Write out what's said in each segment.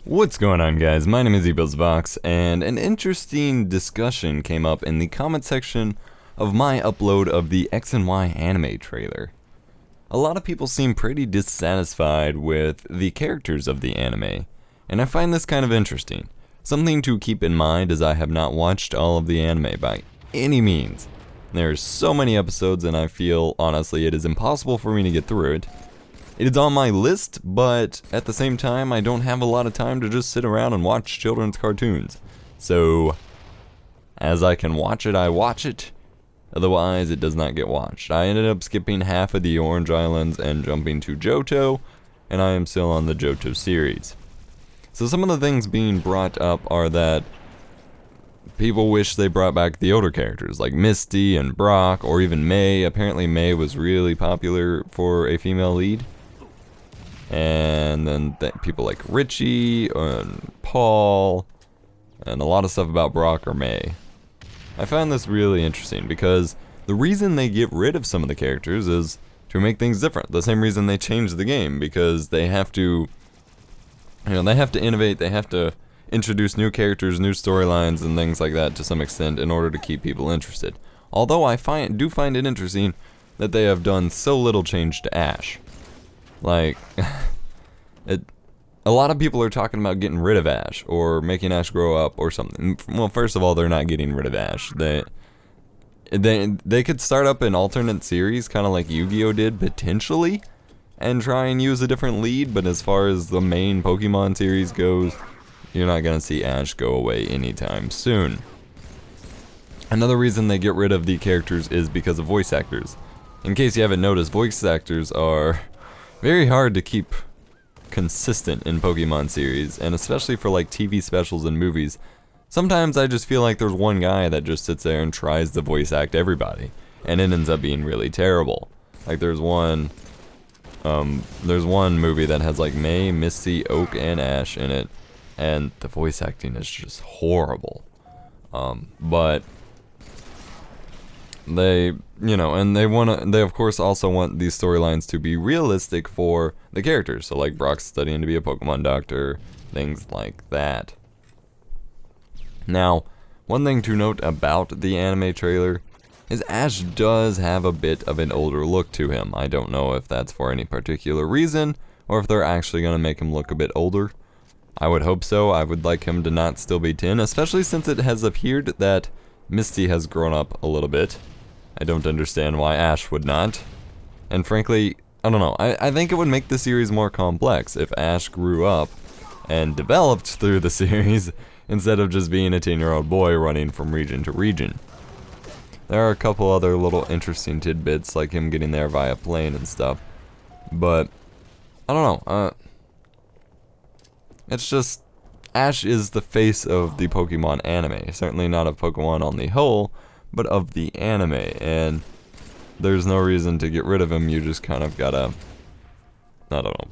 What's going on, guys? My name is eBuzzVox, and an interesting discussion came up in the comment section of my upload of the X and Y anime trailer. A lot of people seem pretty dissatisfied with the characters of the anime, and I find this kind of interesting. Something to keep in mind as I have not watched all of the anime by any means. There's so many episodes and I feel, honestly, it is impossible for me to get through it. It is on my list, but at the same time, I don't have a lot of time to just sit around and watch children's cartoons. So, as I can watch it, I watch it. Otherwise, it does not get watched. I ended up skipping half of the Orange Islands and jumping to Johto, and I am still on the Johto series. So some of the things being brought up are that people wish they brought back the older characters, like Misty and Brock, or even May. Apparently May was really popular for a female lead. And then people like Richie and Paul, and a lot of stuff about Brock or May. I found this really interesting because the reason they get rid of some of the characters is to make things different. The same reason they changed the game, because they have to, they have to innovate, they have to introduce new characters, new storylines, and things like that to some extent in order to keep people interested. Although I do find it interesting that they have done so little change to Ash. Like, a lot of people are talking about getting rid of Ash, or making Ash grow up, or something. Well, first of all, they're not getting rid of Ash. They could start up an alternate series, kind of like Yu-Gi-Oh did, potentially, and try and use a different lead, but as far as the main Pokemon series goes, you're not going to see Ash go away anytime soon. Another reason they get rid of the characters is because of voice actors. In case you haven't noticed, voice actors are very hard to keep consistent in Pokemon series, and especially for like TV specials and movies. Sometimes I just feel like there's one guy that just sits there and tries to voice act everybody, and it ends up being really terrible. Like there's one movie that has like May, Misty, Oak, and Ash in it, and the voice acting is just horrible. But they, and they of course also want these storylines to be realistic for the characters. So like Brock's studying to be a Pokemon doctor, things like that. Now, one thing to note about the anime trailer is Ash does have a bit of an older look to him. I don't know if that's for any particular reason, or if they're actually going to make him look a bit older. I would hope so. I would like him to not still be 10, especially since it has appeared that Misty has grown up a little bit. I don't understand why Ash would not. And frankly, I don't know. I think it would make the series more complex if Ash grew up and developed through the series instead of just being a 10-year-old boy running from region to region. There are a couple other little interesting tidbits, like him getting there via plane and stuff. But, I don't know. It's just, Ash is the face of the Pokemon anime. Certainly not of Pokemon on the whole, but of the anime, and there's no reason to get rid of him. You just kind of gotta, I don't know,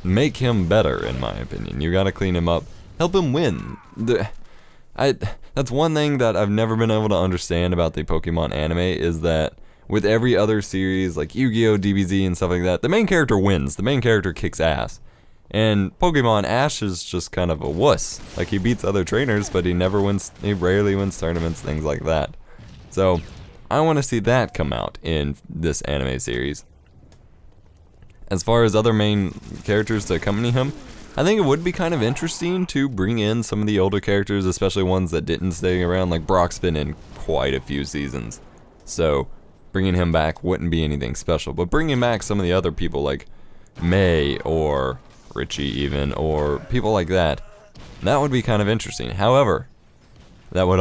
make him better, in my opinion. You gotta clean him up, help him win. That's one thing that I've never been able to understand about the Pokemon anime, is that with every other series, like Yu-Gi-Oh, DBZ, and stuff like that, the main character wins. The main character kicks ass. And Pokemon, Ash is just kind of a wuss. Like, he beats other trainers, but he rarely wins tournaments, things like that. So, I want to see that come out in this anime series. As far as other main characters to accompany him, I think it would be kind of interesting to bring in some of the older characters, especially ones that didn't stay around. Like, Brock's been in quite a few seasons. So, bringing him back wouldn't be anything special. But bringing back some of the other people, like May or Richie even, or people like that would be kind of interesting. However, that would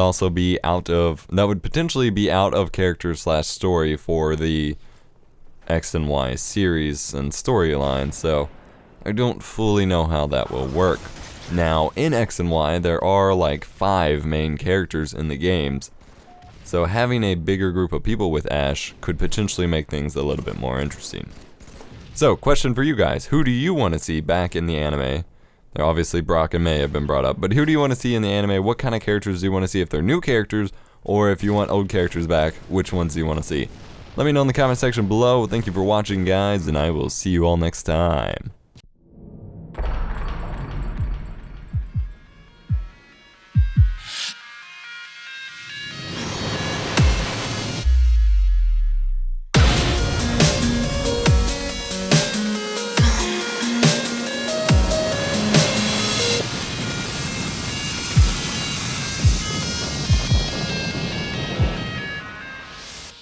potentially be out of character / story for the X and Y series and storyline, so I don't fully know how that will work. Now, in X and Y, there are like 5 main characters in the games, so having a bigger group of people with Ash could potentially make things a little bit more interesting. So, question for you guys. Who do you want to see back in the anime? Obviously, Brock and May have been brought up, but who do you want to see in the anime? What kind of characters do you want to see? If they're new characters, or if you want old characters back, which ones do you want to see? Let me know in the comment section below. Thank you for watching, guys, and I will see you all next time.